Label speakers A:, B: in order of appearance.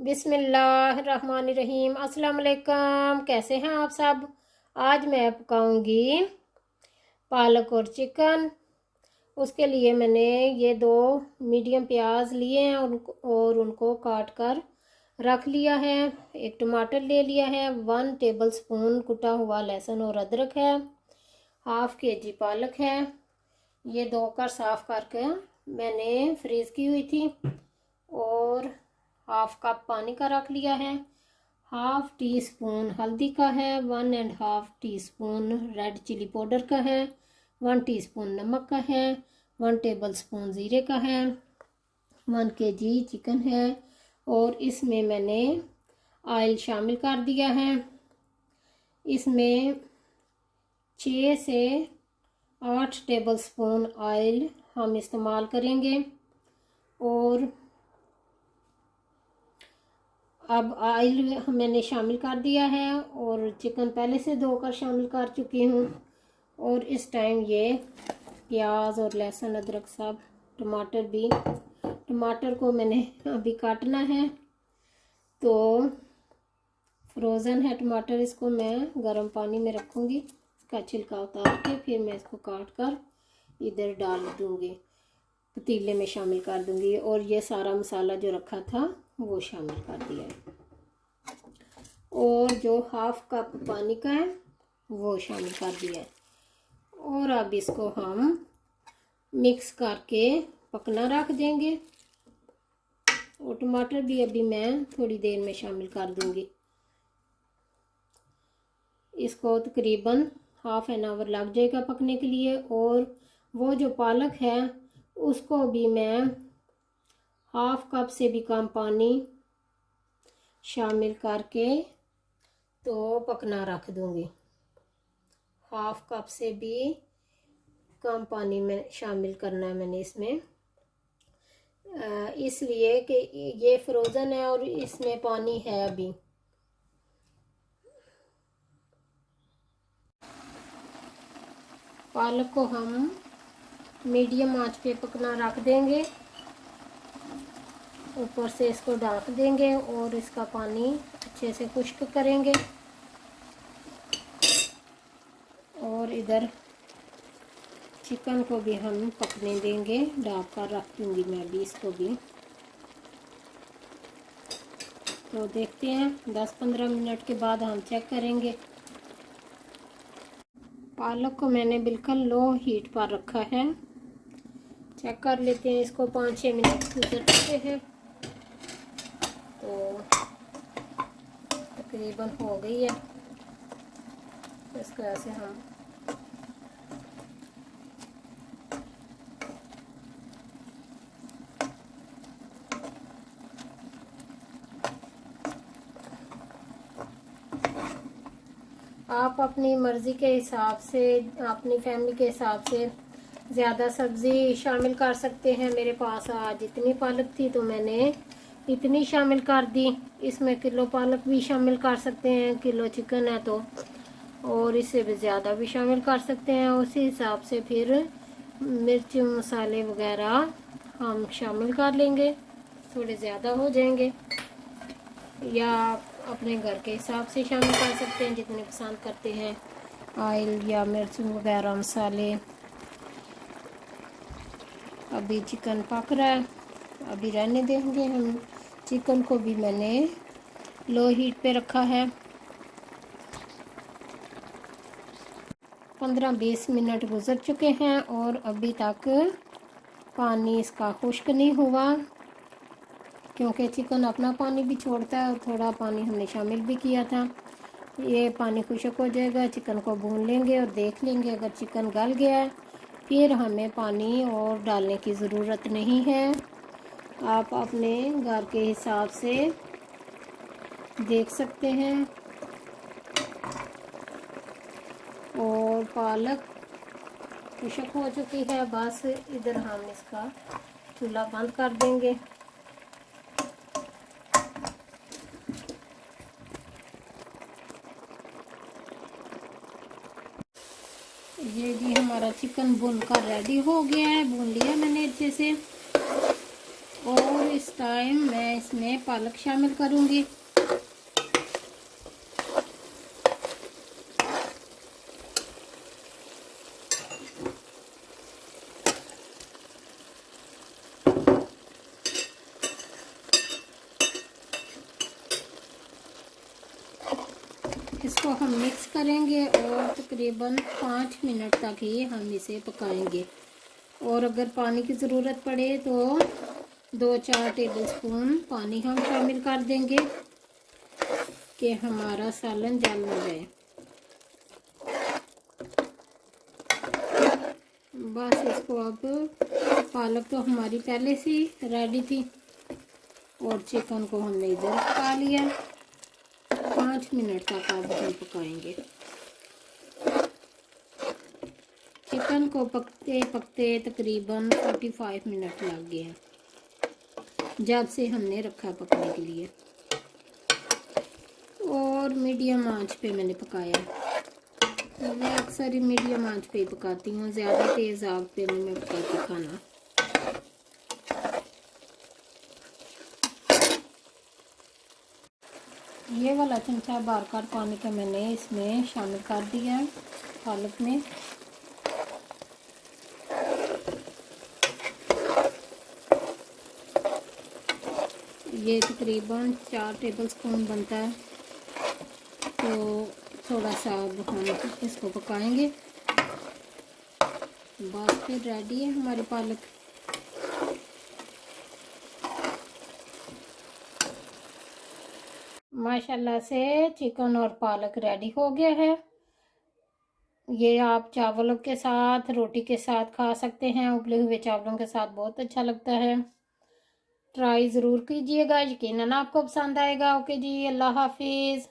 A: बिस्मिल्लाहिर्रहमानिर्रहीम। अस्सलाम वालेकुम। कैसे हैं आप सब। आज मैं पकाऊंगी पालक और चिकन। उसके लिए मैंने ये 2 मीडियम प्याज लिए हैं और उनको काट कर रख लिया है। एक टमाटर ले लिया है। 1 टेबलस्पून कुटा हुआ लहसुन और अदरक है। हाफ kg पालक है। ये धोकर साफ करके मैंने फ्रीज़ की हुई थी और हाफ कप पानी का रख लिया है। हाफ टी स्पून हल्दी का है। 1.5 टीस्पून रेड चिली पाउडर का है। 1 टीस्पून नमक का है। 1 टेबलस्पून ज़ीरे का है। 1 kg चिकन है और इसमें मैंने ऑयल शामिल कर दिया है। इसमें 6 से 8 टेबलस्पून ऑयल हम इस्तेमाल करेंगे। और अब ऑयल मैंने शामिल कर दिया है और चिकन पहले से धोकर शामिल कर चुकी हूँ। और इस टाइम ये प्याज और लहसुन अदरक सब टमाटर को मैंने अभी काटना है, तो फ्रोज़न है टमाटर। इसको मैं गर्म पानी में रखूँगी। इसका छिलका उतार के फिर मैं इसको काट कर इधर डाल दूँगी, पतीले में शामिल कर दूँगी। और ये सारा मसाला जो रखा था वो शामिल कर दिया है और जो हाफ कप पानी का है वो शामिल कर दिया है। और अब इसको हम मिक्स करके पकना रख देंगे। और टमाटर भी अभी मैं थोड़ी देर में शामिल कर दूंगी। इसको तकरीबन हाफ एन आवर लग जाएगा पकने के लिए। और वो जो पालक है उसको भी मैं हाफ कप से भी कम पानी शामिल करके तो पकना रख दूंगी। हाफ कप से भी कम पानी में शामिल करना है मैंने इसमें, इसलिए कि ये फ्रोज़न है और इसमें पानी है अभी। पालक को हम मीडियम आंच पे पकना रख देंगे। ऊपर से इसको ढक देंगे और इसका पानी अच्छे से खुश्क करेंगे। और इधर चिकन को भी हम पकने देंगे, ढक कर रख दूँगी मैं भी इसको भी। तो देखते हैं 10-15 मिनट के बाद हम चेक करेंगे। पालक को मैंने बिल्कुल लो हीट पर रखा है। चेक कर लेते हैं इसको। 5-6 मिनट गुजर चुके हैं तो तकरीबन हो गई है। इस तरह से हम आप अपनी मर्ज़ी के हिसाब से, अपनी फैमिली के हिसाब से ज़्यादा सब्ज़ी शामिल कर सकते हैं। मेरे पास आज इतनी पालक थी तो मैंने इतनी शामिल कर दी। इसमें किलो पालक भी शामिल कर सकते हैं, किलो चिकन है तो, और इससे भी ज़्यादा भी शामिल कर सकते हैं। उसी हिसाब से फिर मिर्च मसाले वगैरह हम शामिल कर लेंगे। थोड़े ज़्यादा हो जाएंगे या अपने घर के हिसाब से शामिल कर सकते हैं जितने पसंद करते हैं, ऑयल या मिर्च वगैरह मसाले। अभी चिकन पक रहा है, अभी रहने देंगे हम। चिकन को भी मैंने लो हीट पे रखा है। 15-20 मिनट गुजर चुके हैं और अभी तक पानी इसका खुश्क नहीं हुआ, क्योंकि चिकन अपना पानी भी छोड़ता है और थोड़ा पानी हमने शामिल भी किया था। ये पानी खुश्क हो जाएगा, चिकन को भून लेंगे और देख लेंगे। अगर चिकन गल गया है फिर हमें पानी और डालने की ज़रूरत नहीं है। आप अपने घर के हिसाब से देख सकते हैं। और पालक खुश्क हो चुकी है, बस इधर हम इसका चूल्हा बंद कर देंगे। ये जी हमारा चिकन भून कर रेडी हो गया है। भून लिया मैंने अच्छे से। और इस टाइम मैं इसमें पालक शामिल करूँगी। इसको हम मिक्स करेंगे और तकरीबन 5 मिनट तक ही हम इसे पकाएंगे। और अगर पानी की ज़रूरत पड़े तो 2-4 टेबलस्पून पानी हम शामिल कर देंगे कि हमारा सालन जल ना जाए। बस इसको अब, पालक तो हमारी पहले से रेडी थी और चिकन को हमने इधर पका लिया। 5 मिनट तक अब हम पकाएंगे। चिकन को पकते पकते तकरीबन 45 मिनट लग गए हैं जब से हमने रखा पकने के लिए। और मीडियम आंच पे मैंने पकाया। मैं अक्सर ही मीडियम आंच पे ही पकाती हूँ, ज़्यादा तेज़ आग पे नहीं मैं पकाती खाना। ये वाला चमचा बार कर पानी का मैंने इसमें शामिल कर दिया है पालक में। ये तकरीबन 4 टेबलस्पून बनता है, तो थोड़ा सा अब हम इसको पकाएंगे। बस फिर रेडी है हमारी पालक। माशाल्लाह से चिकन और पालक रेडी हो गया है। ये आप चावलों के साथ, रोटी के साथ खा सकते हैं। उबले हुए चावलों के साथ बहुत अच्छा लगता है। ट्राई ज़रूर कीजिएगा, यकीनन आपको पसंद आएगा। ओके जी, अल्लाह हाफिज़।